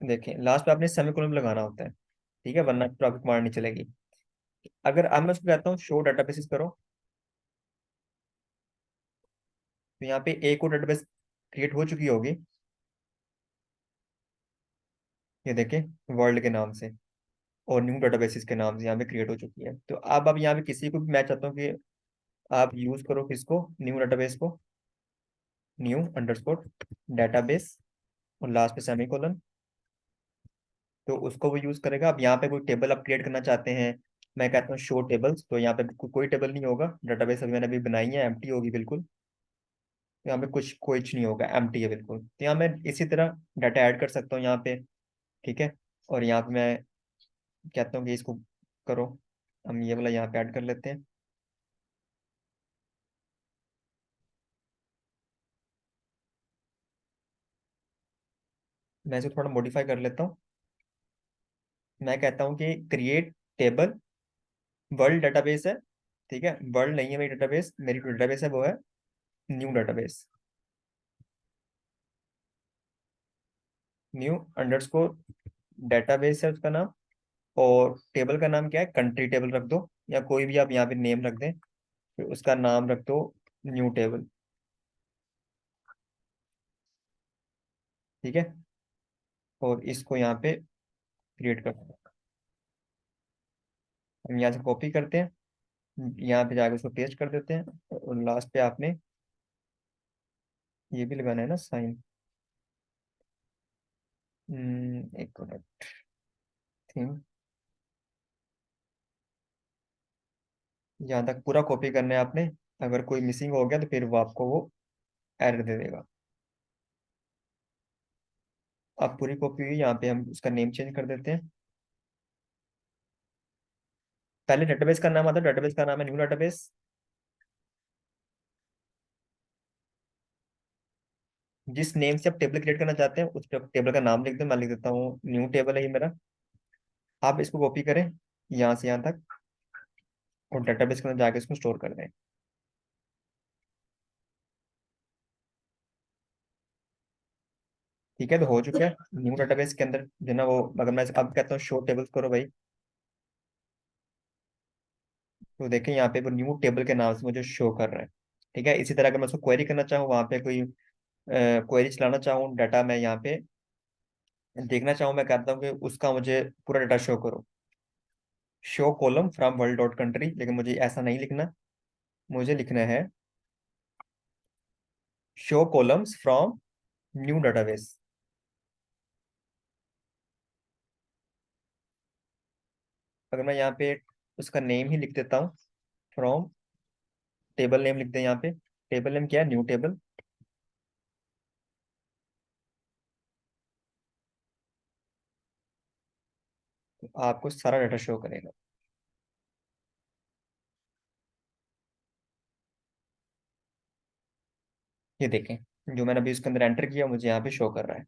देखें लास्ट पे आपने सेमीकोलन लगाना होता है, ठीक है, वरना फिर आपकी कमांड नहीं चलेगी। अगर अब मैं उसको कहता हूँ शो डाटाबेसेस करो, तो यहाँ पे एक और डाटाबेस क्रिएट हो चुकी होगी, ये देखें, वर्ल्ड के नाम से, और न्यू डाटाबेसेस के नाम से यहाँ पे क्रिएट हो चुकी है। तो अब यहाँ पे किसी को भी मैं चाहता हूँ कि आप यूज करो किसको, न्यू डाटाबेस को, न्यू अंडरस्कोर डाटाबेस, और लास्ट पे सेमीकोलन, तो उसको वो यूज करेगा। अब यहाँ पे कोई टेबल आप क्रिएट करना चाहते हैं, मैं कहता हूँ शो टेबल्स, तो यहाँ पे कोई टेबल नहीं होगा, डाटाबेस अभी मैंने अभी बनाई है, एम्प्टी होगी बिल्कुल। यहाँ पे कुछ नहीं होगा, एम्प्टी है बिल्कुल। तो यहाँ मैं इसी तरह डाटा ऐड कर सकता हूँ यहाँ पे, ठीक है। और यहाँ पे मैं कहता हूँ कि इसको करो, हम ये वाला यहाँ पे ऐड कर लेते हैं। मैं इसको थोड़ा मॉडिफाई कर लेता हूँ। मैं कहता हूँ कि क्रिएट टेबल, वर्ल्ड डाटाबेस है, ठीक है, वर्ल्ड नहीं है मेरी डाटाबेस, मेरी डाटाबेस है वो है new database, new underscore database है उसका नाम। और टेबल का नाम क्या है, कंट्री टेबल रख दो, या कोई भी आप यहाँ पे नेम रख दें, फिर उसका नाम रख दो न्यू टेबल, ठीक है। और इसको यहाँ पे क्रिएट कर दो। हम यहाँ से कॉपी करते हैं, यहाँ पे जाके उसको पेस्ट कर देते हैं, और लास्ट पे आपने ये भी लगाना है ना साइन। एक मिनट, थीम, यहाँ तक पूरा कॉपी करना है आपने। अगर कोई मिसिंग हो गया तो फिर वो आपको वो एरर दे देगा। अब पूरी कॉपी हुई, यहाँ पे हम उसका नेम चेंज कर देते हैं। पहले डेटाबेस का नाम आता है, डेटाबेस का नाम है न्यू डेटाबेस। जिस नेम से आप टेबल क्रिएट करना चाहते हैं उस टेबल का नाम लिख दो, मैं लिख देता हूँ न्यू टेबल है ये मेरा। आप इसको कॉपी करें यहाँ से यहाँ तक, और डेटाबेस के अंदर जाके इसको स्टोर कर दें। ठीक है, तो हो चुका है न्यू डेटाबेस के अंदर जो ना वो। अगर मैं अब कहता हूँ शो टेबल्स करो भाई, तो देखें यहाँ पे वो न्यू टेबल के नाम से मुझे शो कर रहा है। ठीक है, इसी तरह अगर मैं उसको क्वेरी करना चाहूँ, वहाँ पे कोई क्वेरी चलाना चाहूँ, डाटा मैं यहाँ पे देखना चाहूँ, मैं कहता हूँ कि उसका मुझे पूरा डाटा शो करो, show column from world dot country. लेकिन मुझे ऐसा नहीं लिखना, मुझे लिखना है show columns from new database. अगर मैं यहाँ पे उसका नेम ही लिख देता हूँ, फ्रॉम, टेबल नेम लिख दें यहाँ पे, टेबल नेम क्या है, न्यू टेबल, तो आपको सारा डाटा शो करेगा। ये देखें, जो मैंने अभी उसके अंदर एंटर किया मुझे यहाँ पे शो कर रहा है।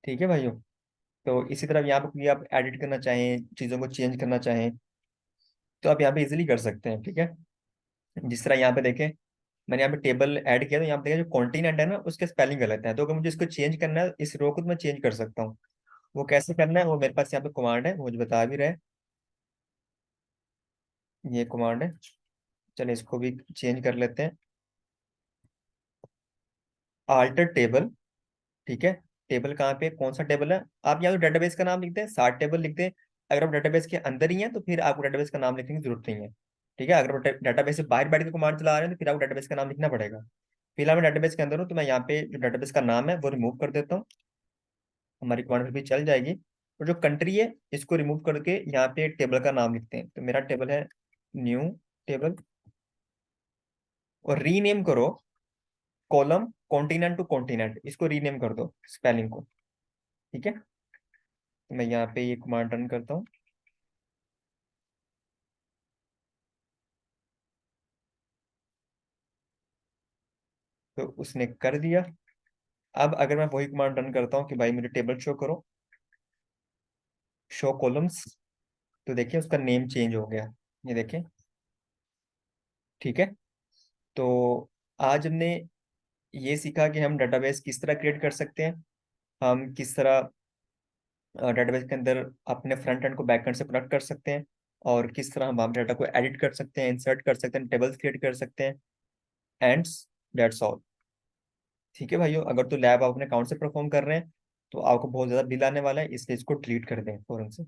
ठीक है भाइयों, तो इसी तरह यहाँ पे कोई आप एडिट करना चाहें, चीज़ों को चेंज करना चाहें, तो आप यहाँ पे इजीली कर सकते हैं। ठीक है, जिस तरह यहाँ पे देखें, मैंने यहाँ पे टेबल ऐड किया, तो यहाँ पे देखें जो कॉन्टिनेंट है ना उसके स्पेलिंग गलत है, तो अगर मुझे इसको चेंज करना है, इस रो को, तो मैं चेंज कर सकता हूँ। वो कैसे करना है वो मेरे पास यहाँ पे कमांड है, वो मुझे बता भी रहा है, ये कमांड है। चलिए इसको भी चेंज कर लेते हैं, आल्टर टेबल, ठीक है। टेबल कहाँ पे, कौन सा टेबल है, आप यहाँ तो डेटाबेस का नाम लिखते हैं, सार्ट टेबल लिखते हैं। अगर आप डेटाबेस के अंदर ही हैं तो फिर आपको डेटाबेस का नाम लिखने की जरूरत नहीं है। ठीक है, अगर आप डेटाबेस से बाहर बैठ के कमांड चला रहे हैं तो फिर आपको डेटाबेस का नाम लिखना पड़ेगा। फिलहाल मैं डेटाबेस के अंदर हूँ, तो मैं यहाँ पे जो डेटाबेस का नाम है वो रिमूव कर देता हूँ, हमारी कमांड फिर भी चल जाएगी। और जो कंट्री है इसको रिमूव करके यहाँ पे टेबल का नाम लिखते हैं, तो मेरा टेबल है न्यू टेबल। और रीनेम करो कॉलम कॉन्टिनेंट टू कॉन्टिनेंट, इसको रीनेम कर दो स्पेलिंग को। ठीक है, तो मैं यहाँ पे ये कमांड रन करता हूँ, तो उसने कर दिया। अब अगर मैं वही कमांड रन करता हूँ कि भाई मुझे टेबल शो करो, शो कॉलम्स, तो देखिए उसका नेम चेंज हो गया, ये देखिए, ठीक है। तो आज हमने ये सीखा कि हम डेटाबेस किस तरह क्रिएट कर सकते हैं, हम किस तरह डेटाबेस के अंदर अपने फ्रंट एंड को बैक एंड से कनेक्ट कर सकते हैं, और किस तरह हम वहाँ डाटा को एडिट कर सकते हैं, इंसर्ट कर सकते हैं, टेबल्स क्रिएट कर सकते हैं। And that's all. ठीक है भाइयों, अगर तो लैब आप अपने अकाउंट से परफॉर्म कर रहे हैं तो आपको बहुत ज़्यादा बिल आने वाला है, इसलिए इसको डिलीट कर दें फौरन से।